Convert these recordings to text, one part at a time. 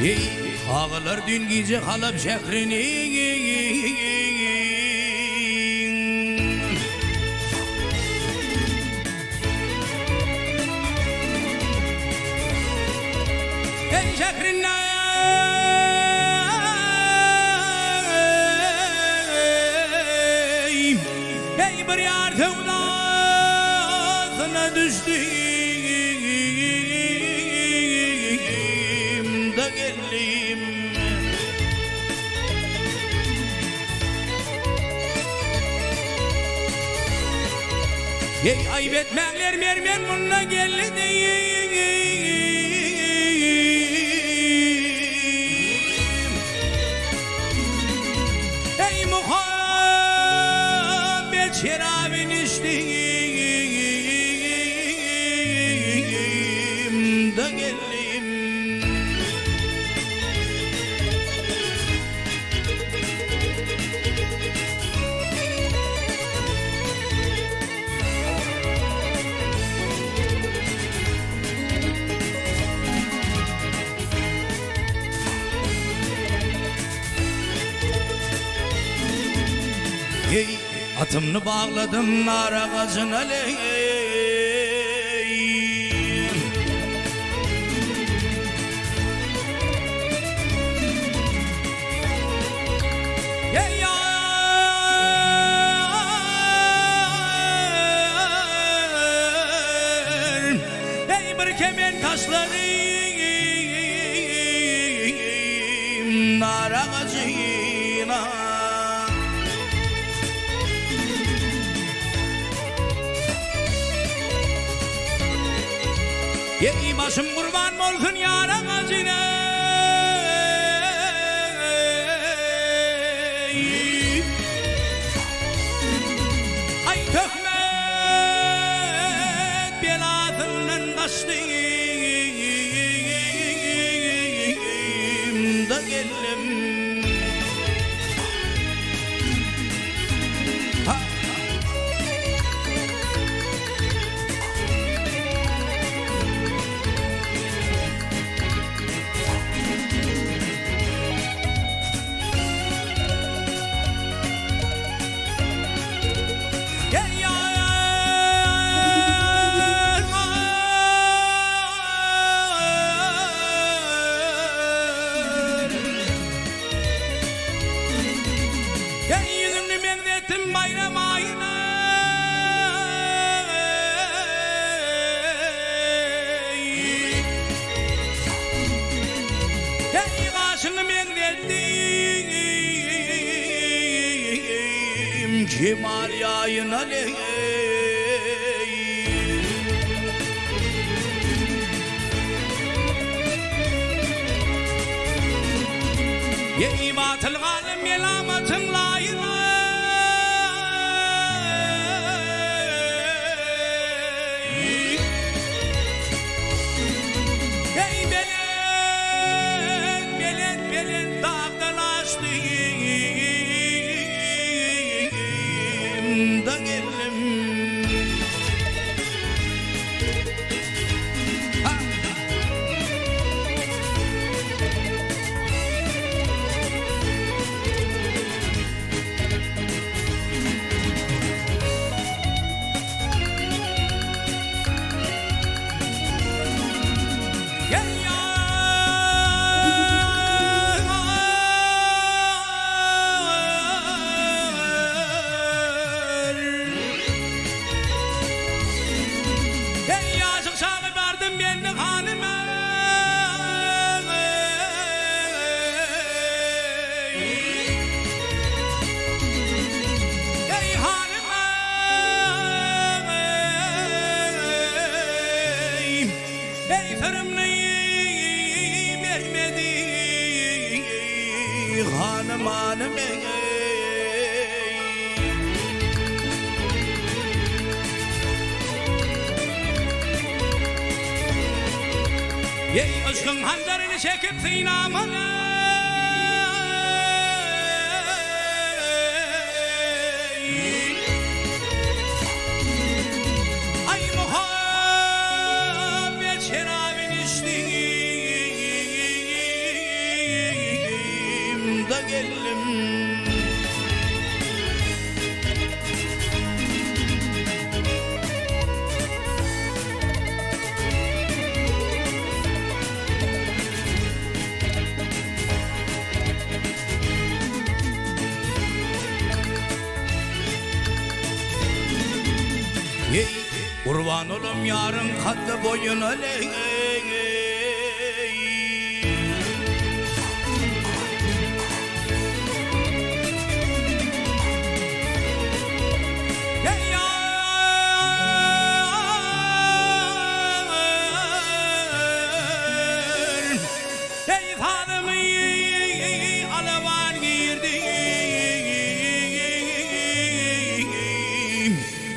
Ey ağalar dün gece Halep şehrini ey şehrinden ey bir yar tevlasına düştüm da geldim. Ey ayıp etmekler mermer bununla geldi değil. Ey muhabbet şerabın içtim da geldim. Ey atımını bağladım nar ağacına ley. Ey yar, ey bir kemen taşlarım nar ağacına. Ey başım kurban olsun yar ağacına. Ay töhmet belasından kaçtım da geldim. Bayram ayına ey kaşını bekledim kemal yayına ley. Ey batıl galım melamatın layına. Da geldim. Hanım hanım ey. Ey aşkın hançerini çekip sinamana. Ay muhabbet şerabın içtim Ey kurban olum yarın katlı boyuna ley.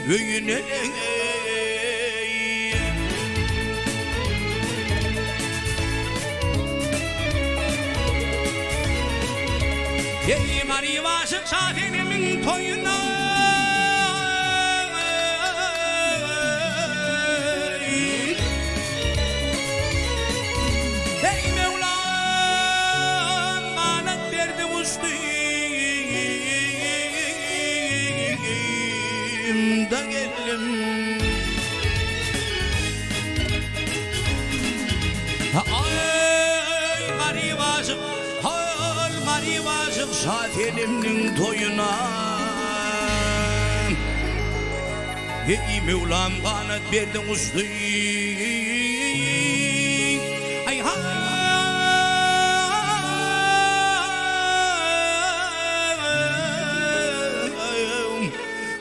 Öyüne Ey mari vaşık şahinimin toyuna Ey Mevlam manet verdi ustu da geldim Ay garip aşık Hal garip aşık Şahirimnin toyuna Ey Mevlam kanat verdin ustu Ay ha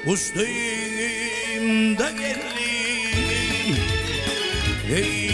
Ustayım da geldim Ey